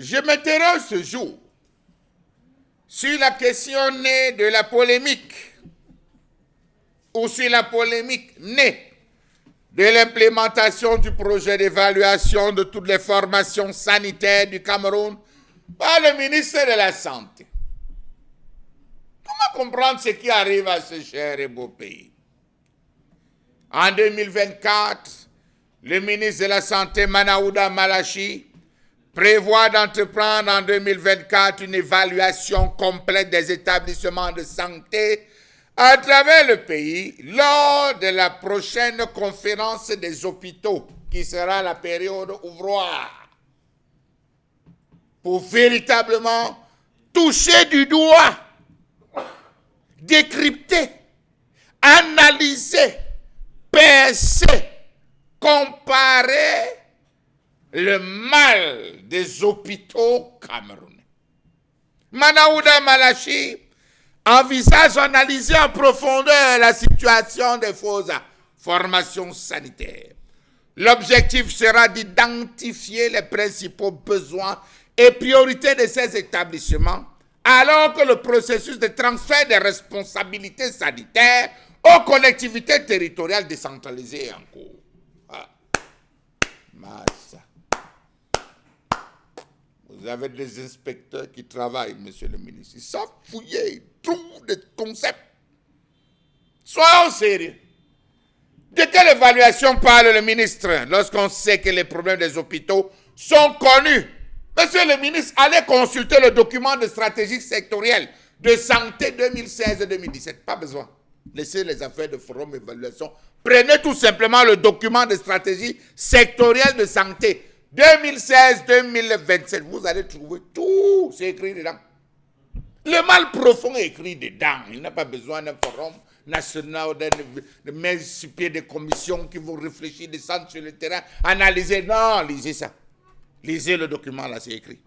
Je m'interroge ce jour sur la question née de la polémique ou sur la polémique née de l'implémentation du projet d'évaluation de toutes les formations sanitaires du Cameroun par le ministère de la Santé. Comment comprendre ce qui arrive à ce cher et beau pays? En 2024, le ministre de la Santé, Manaouda Malachi, prévoit d'entreprendre en 2024 une évaluation complète des établissements de santé à travers le pays lors de la prochaine conférence des hôpitaux, qui sera la période ouvroire, pour véritablement toucher du doigt, décrypter, analyser, percer, comparer le mal des hôpitaux camerounais. Manaouda Malachi envisage d'analyser en profondeur la situation des fausses formations sanitaires. L'objectif sera d'identifier les principaux besoins et priorités de ces établissements, alors que le processus de transfert des responsabilités sanitaires aux collectivités territoriales décentralisées est en cours. Massa. Vous avez des inspecteurs qui travaillent, monsieur le ministre. Ils savent fouiller, ils trouvent des concepts. Soyons sérieux. De quelle évaluation parle le ministre lorsqu'on sait que les problèmes des hôpitaux sont connus? Monsieur le ministre, allez consulter le document de stratégie sectorielle de santé 2016-2017. Pas besoin. Laissez les affaires de forum évaluation. Prenez tout simplement le document de stratégie sectorielle de santé 2016-2027. Vous allez trouver tout, c'est écrit dedans. Le mal profond est écrit dedans. Il n'a pas besoin d'un forum national, de mettre sur pied des commissions qui vont réfléchir, descendre sur le terrain, analyser. Non, lisez ça. Lisez le document, là, c'est écrit.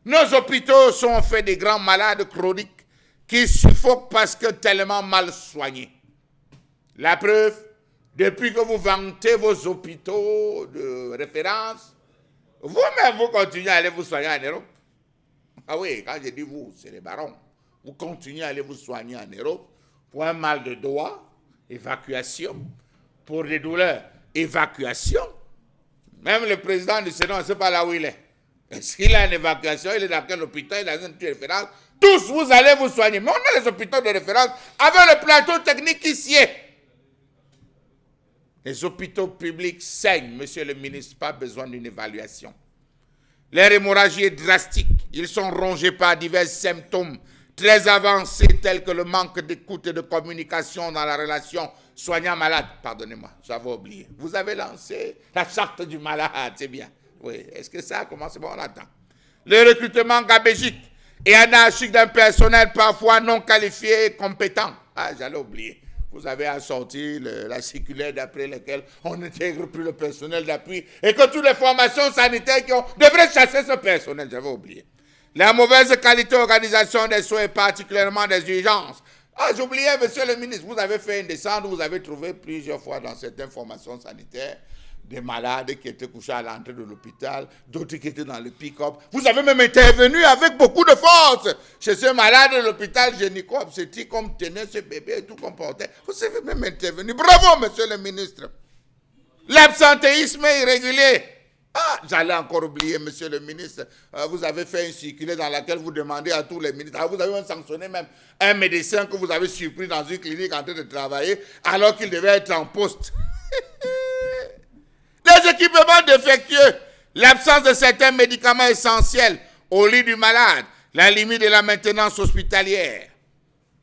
Nos hôpitaux sont faits des grands malades chroniques qui suffoquent parce que tellement mal soignés. La preuve, depuis que vous vantez vos hôpitaux de référence, vous-même, vous continuez à aller vous soigner en Europe. Ah oui, quand je dis vous, c'est les barons. Vous continuez à aller vous soigner en Europe pour un mal de doigt, évacuation. Pour des douleurs, évacuation. Même le président du Sénat, on ne sait pas là où il est. Est-ce qu'il a une évacuation? Il est dans quel hôpital? Il a une référence? Tous, vous allez vous soigner. Mais on a les hôpitaux de référence avec le plateau technique qui s'y est. Les hôpitaux publics saignent, monsieur le ministre, pas besoin d'une évaluation. Leur hémorragie est drastique. Ils sont rongés par divers symptômes très avancés tels que le manque d'écoute et de communication dans la relation soignant-malade. Pardonnez-moi, j'avais oublié. Vous avez lancé la charte du malade, c'est bien. Oui, est-ce que ça commence? Bon, on attend. Le recrutement gabégique et anarchique d'un personnel parfois non qualifié et compétent. Ah, j'allais oublier. Vous avez assorti la circulaire d'après laquelle on n'intègre plus le personnel d'appui et que toutes les formations sanitaires devraient chasser ce personnel. J'avais oublié. La mauvaise qualité d'organisation des soins, particulièrement des urgences. Ah, j'oubliais, monsieur le ministre, vous avez fait une descente, vous avez trouvé plusieurs fois dans certaines formations sanitaires des malades qui étaient couchés à l'entrée de l'hôpital, d'autres qui étaient dans le pick-up. Vous avez même intervenu avec beaucoup de force chez ce malade de l'hôpital gynéco-obstétrique, comme tenait ce bébé et tout comportait. Vous avez même intervenu. Bravo, monsieur le ministre. L'absentéisme est irrégulier. Ah, j'allais encore oublier, monsieur le ministre. Vous avez fait une circulaire dans laquelle vous demandez à tous les ministres. Vous avez même sanctionné même un médecin que vous avez surpris dans une clinique en train de travailler alors qu'il devait être en poste. Des équipements défectueux, l'absence de certains médicaments essentiels au lit du malade, la limite de la maintenance hospitalière.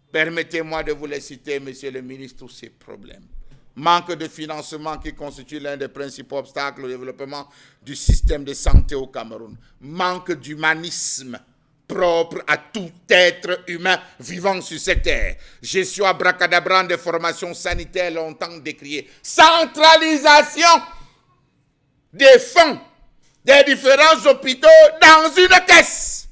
Permettez-moi de vous les citer, monsieur le ministre, tous ces problèmes. Manque de financement qui constitue l'un des principaux obstacles au développement du système de santé au Cameroun. Manque d'humanisme propre à tout être humain vivant sur cette terre. Gestion abracadabrante des formations sanitaires longtemps décriées. Centralisation des fonds des différents hôpitaux dans une caisse.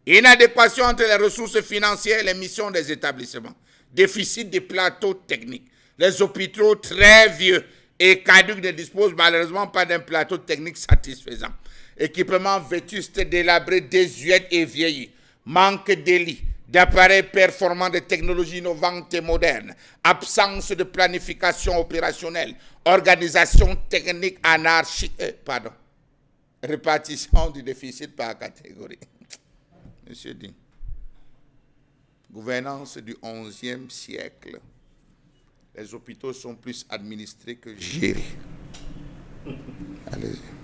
Inadéquation entre les ressources financières et les missions des établissements. Déficit des plateaux techniques. Les hôpitaux très vieux et caduques ne disposent malheureusement pas d'un plateau technique satisfaisant. Équipements vétustes, délabrés, désuets et vieillis. Manque de lits, d'appareils performants, de technologies innovantes et modernes. Absence de planification opérationnelle. Organisation technique anarchique. Répartition du déficit par catégorie. Monsieur dit. Gouvernance du XIe siècle. Les hôpitaux sont plus administrés que gérés. Allez-y.